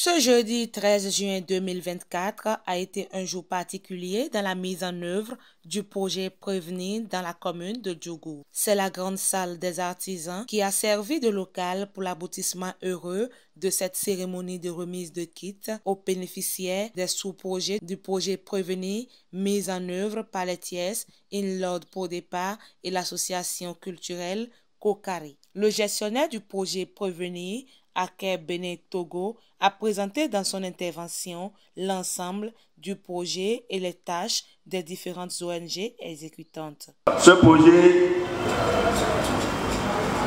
Ce jeudi 13 juin 2024 a été un jour particulier dans la mise en œuvre du projet Prévenir dans la commune de Djougou. C'est la grande salle des artisans qui a servi de local pour l'aboutissement heureux de cette cérémonie de remise de kits aux bénéficiaires des sous-projets du projet Prévenir mis en œuvre par les TIES, INLOD pour départ et l'association culturelle Kokari. Le gestionnaire du projet Prévenir, Aké Bené Togo, a présenté dans son intervention l'ensemble du projet et les tâches des différentes ONG exécutantes. Ce projet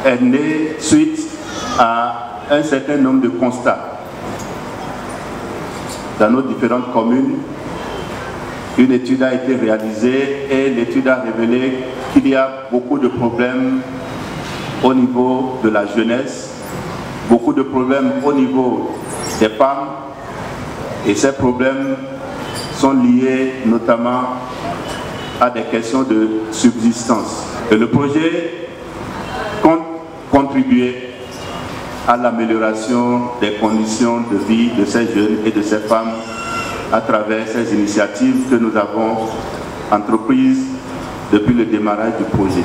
est né suite à un certain nombre de constats dans nos différentes communes. Une étude a été réalisée et l'étude a révélé qu'il y a beaucoup de problèmes au niveau de la jeunesse, beaucoup de problèmes au niveau des femmes, et ces problèmes sont liés notamment à des questions de subsistance. Et le projet compte contribuer à l'amélioration des conditions de vie de ces jeunes et de ces femmes à travers ces initiatives que nous avons entreprises depuis le démarrage du projet.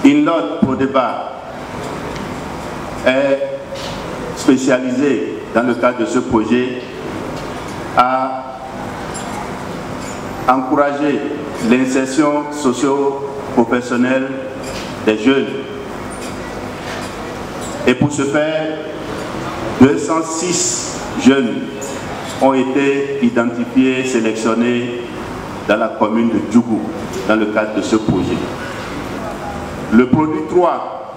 INLOD pour départ est spécialisé dans le cadre de ce projet à encourager l'insertion socio-professionnelle des jeunes. Et pour ce faire, 206 jeunes ont été identifiés, sélectionnés dans la commune de Djougou, dans le cadre de ce projet. Le produit 3,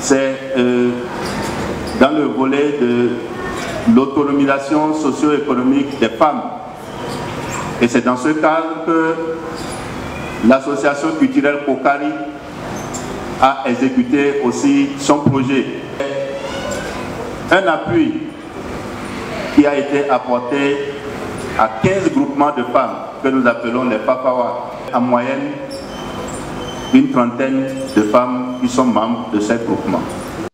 c'est dans le volet de l'autonomisation socio-économique des femmes. Et c'est dans ce cadre que l'association culturelle Kokari a exécuté aussi son projet. Un appui qui a été apporté à 15 groupements de femmes que nous appelons les Papawa. En moyenne, une trentaine de femmes qui sont membres de ces groupements.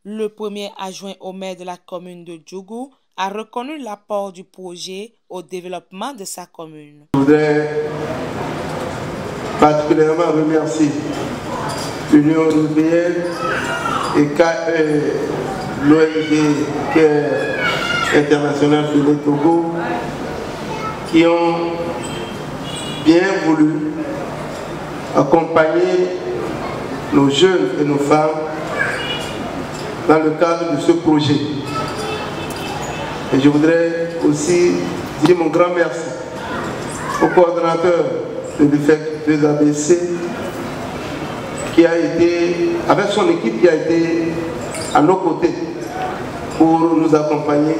Le premier adjoint au maire de la commune de Djougou a reconnu l'apport du projet au développement de sa commune. Je voudrais particulièrement remercier l'Union européenne et l'ONG internationale de Togo qui ont bien voulu accompagner nos jeunes et nos femmes dans le cadre de ce projet. Et je voudrais aussi dire mon grand merci au coordonnateur de l'IFEC 2ABC qui a été, avec son équipe qui a été à nos côtés pour nous accompagner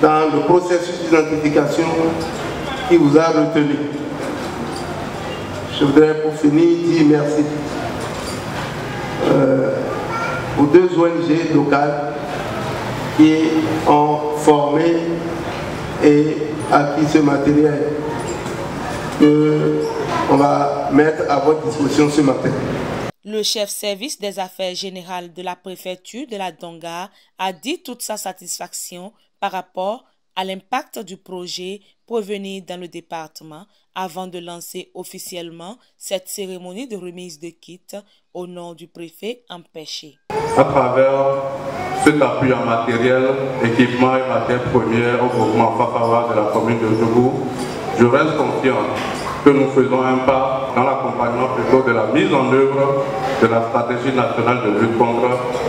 dans le processus d'identification qui vous a retenu. Je voudrais pour finir dire merci aux deux ONG locales qui ont formé et acquis ce matériel qu'on va mettre à votre disposition ce matin. Le chef service des affaires générales de la préfecture de la Donga a dit toute sa satisfaction par rapport à l'impact du projet Prévenir dans le département avant de lancer officiellement cette cérémonie de remise de kits au nom du préfet empêché. À travers cet appui en matériel, équipement et matières premières au groupement Fafawa de la commune de Djougou, je reste confiant que nous faisons un pas dans l'accompagnement plutôt de la mise en œuvre de la stratégie nationale de lutte contre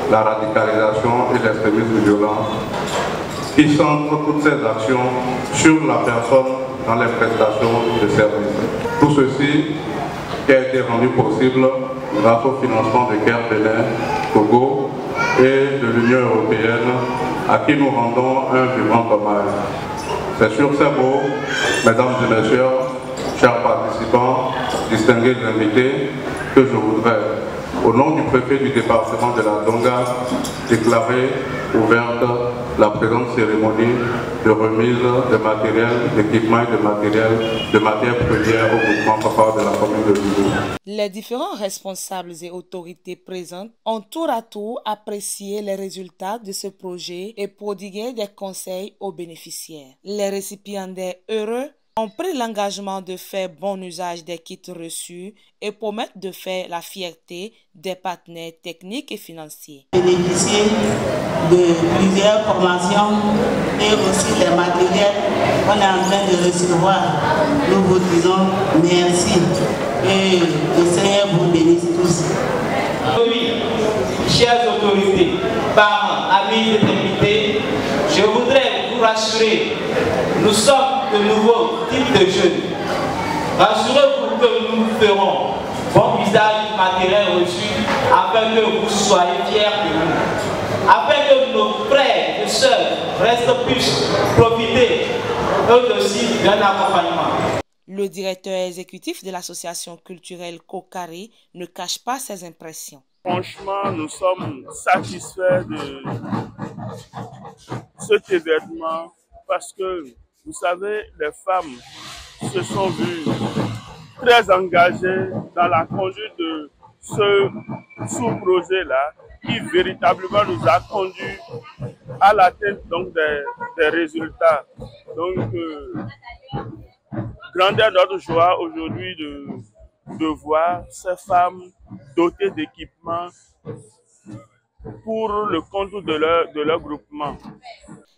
la radicalisation et l'extrémisme violent, qui centre toutes ces actions sur la personne dans les prestations de services. Tout ceci qui a été rendu possible grâce au financement de Aké Bené Togo et de l'Union européenne, à qui nous rendons un vibrant hommage. C'est sur ces mots, mesdames et messieurs, chers participants, distingués invités, que je voudrais, au nom du préfet du département de la Donga, déclarer ouverte la présente cérémonie de remise de matériel, d'équipement et de matières premières au groupement Fafa de la commune de Djougou. Les différents responsables et autorités présentes ont tour à tour apprécié les résultats de ce projet et prodigué des conseils aux bénéficiaires. Les récipiendaires heureux ont pris l'engagement de faire bon usage des kits reçus et promettent de faire la fierté des partenaires techniques et financiers. Bénéficier de plusieurs formations et aussi les matériels qu'on est en train de recevoir. Nous vous disons merci et le Seigneur vous bénisse tous. Aujourd'hui, chères autorités, parents, amis et invités, je voudrais vous rassurer, nous sommes de nouveaux types de jeunes. Rassurez-vous que nous ferons bon usage du matériel reçu afin que vous soyez fiers de nous. Afin que nos frères et sœurs restent puissent profiter eux aussi d'un accompagnement. Le directeur exécutif de l'association culturelle Kokari ne cache pas ses impressions. Franchement, nous sommes satisfaits de cet événement parce que, vous savez, les femmes se sont vues très engagées dans la conduite de ce sous-projet-là qui véritablement nous a conduit à l'atteinte des résultats. Donc, grandeur notre joie aujourd'hui de voir ces femmes dotées d'équipements pour le compte de leur groupement.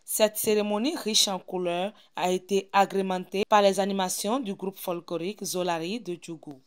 Cette cérémonie riche en couleurs a été agrémentée par les animations du groupe folklorique Zolari de Djougou.